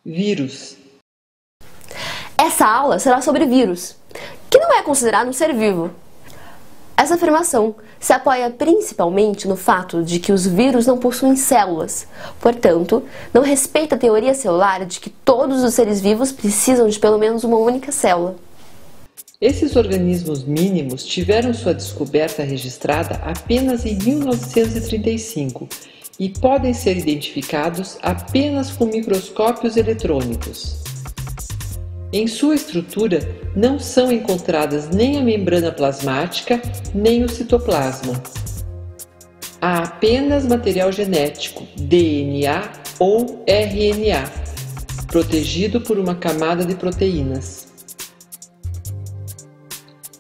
Vírus. Essa aula será sobre vírus, que não é considerado um ser vivo. Essa afirmação se apoia principalmente no fato de que os vírus não possuem células, portanto, não respeita a teoria celular de que todos os seres vivos precisam de pelo menos uma única célula. Esses organismos mínimos tiveram sua descoberta registrada apenas em 1935 e podem ser identificados apenas com microscópios eletrônicos. Em sua estrutura não são encontradas nem a membrana plasmática, nem o citoplasma. Há apenas material genético, DNA ou RNA, protegido por uma camada de proteínas.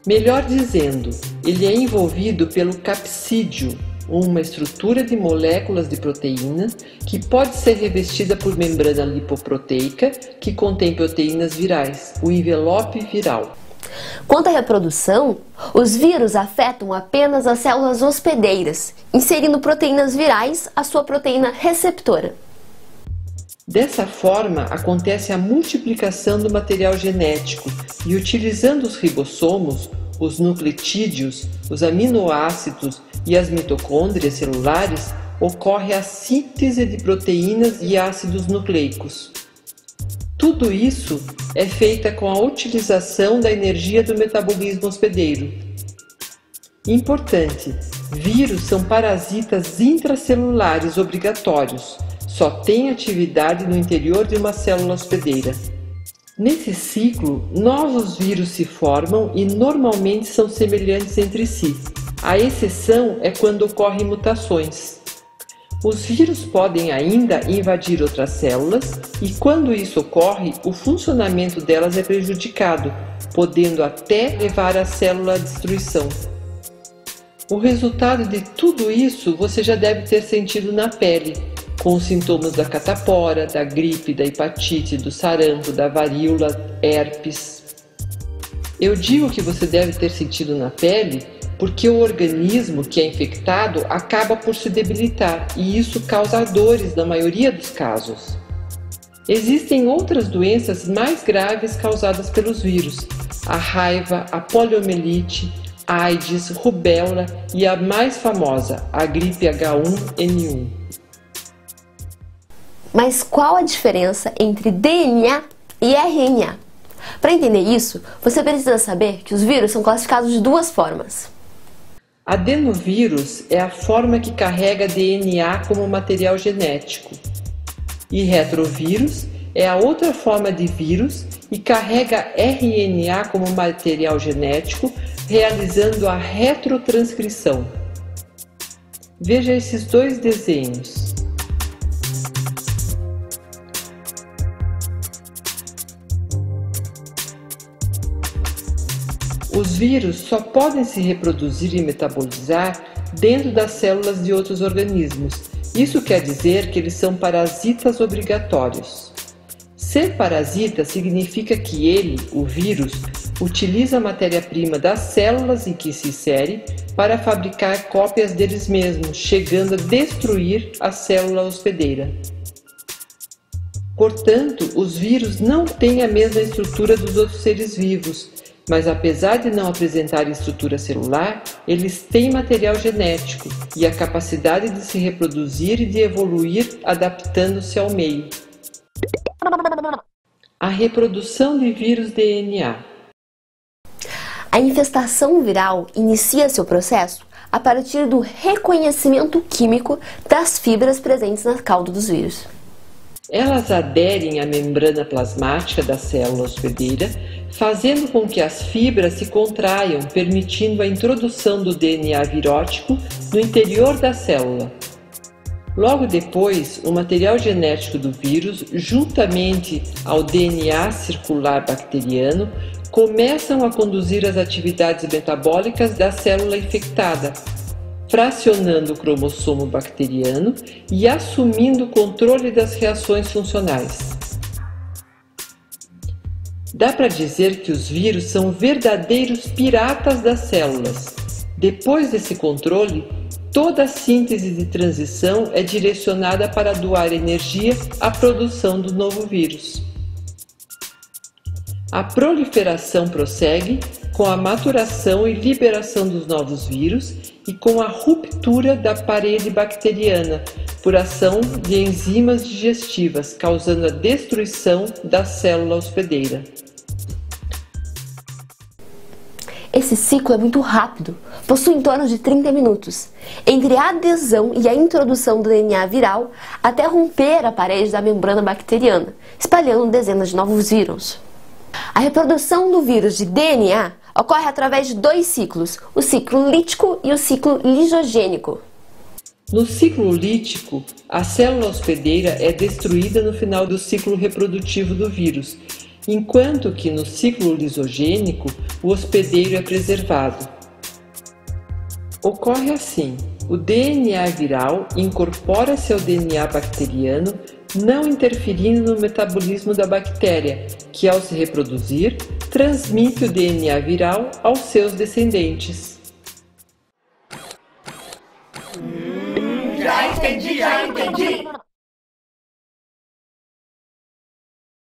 Melhor dizendo, ele é envolvido pelo capsídeo, uma estrutura de moléculas de proteína que pode ser revestida por membrana lipoproteica que contém proteínas virais, o envelope viral. Quanto à reprodução, os vírus afetam apenas as células hospedeiras, inserindo proteínas virais à sua proteína receptora. Dessa forma, acontece a multiplicação do material genético e, utilizando os ribossomos, os nucleotídeos, os aminoácidos e as mitocôndrias celulares, ocorre a síntese de proteínas e ácidos nucleicos. Tudo isso é feito com a utilização da energia do metabolismo hospedeiro. Importante: vírus são parasitas intracelulares obrigatórios, só têm atividade no interior de uma célula hospedeira. Nesse ciclo, novos vírus se formam e normalmente são semelhantes entre si. A exceção é quando ocorrem mutações. Os vírus podem ainda invadir outras células e, quando isso ocorre, o funcionamento delas é prejudicado, podendo até levar a célula à destruição. O resultado de tudo isso você já deve ter sentido na pele, com os sintomas da catapora, da gripe, da hepatite, do sarampo, da varíola, herpes. Eu digo que você deve ter sentido na pele porque o organismo que é infectado acaba por se debilitar e isso causa dores na maioria dos casos. Existem outras doenças mais graves causadas pelos vírus: a raiva, a poliomielite, AIDS, rubéola e a mais famosa, a gripe H1N1. Mas qual a diferença entre DNA e RNA? Para entender isso, você precisa saber que os vírus são classificados de duas formas. Adenovírus é a forma que carrega DNA como material genético, e retrovírus é a outra forma de vírus e carrega RNA como material genético, realizando a retrotranscrição. Veja esses dois desenhos. Os vírus só podem se reproduzir e metabolizar dentro das células de outros organismos. Isso quer dizer que eles são parasitas obrigatórios. Ser parasita significa que ele, o vírus, utiliza a matéria-prima das células em que se insere para fabricar cópias deles mesmos, chegando a destruir a célula hospedeira. Portanto, os vírus não têm a mesma estrutura dos outros seres vivos, mas apesar de não apresentarem estrutura celular, eles têm material genético e a capacidade de se reproduzir e de evoluir adaptando-se ao meio. A reprodução de vírus DNA. A infestação viral inicia seu processo a partir do reconhecimento químico das fibras presentes na cauda dos vírus. Elas aderem à membrana plasmática da célula hospedeira, fazendo com que as fibras se contraiam, permitindo a introdução do DNA virótico no interior da célula. Logo depois, o material genético do vírus, juntamente ao DNA circular bacteriano, começam a conduzir as atividades metabólicas da célula infectada, fracionando o cromossomo bacteriano e assumindo o controle das reações funcionais. Dá para dizer que os vírus são verdadeiros piratas das células. Depois desse controle, Toda a síntese de transição é direcionada para doar energia à produção do novo vírus. A proliferação prossegue com a maturação e liberação dos novos vírus e com a ruptura da parede bacteriana por ação de enzimas digestivas, causando a destruição da célula hospedeira. Esse ciclo é muito rápido, possui em torno de 30 minutos, entre a adesão e a introdução do DNA viral até romper a parede da membrana bacteriana, espalhando dezenas de novos vírus. A reprodução do vírus de DNA ocorre através de dois ciclos, o ciclo lítico e o ciclo lisogênico. No ciclo lítico, a célula hospedeira é destruída no final do ciclo reprodutivo do vírus, enquanto que no ciclo lisogênico, o hospedeiro é preservado. Ocorre assim: o DNA viral incorpora-se ao DNA bacteriano, não interferindo no metabolismo da bactéria, que ao se reproduzir, transmite o DNA viral aos seus descendentes. Já entendi!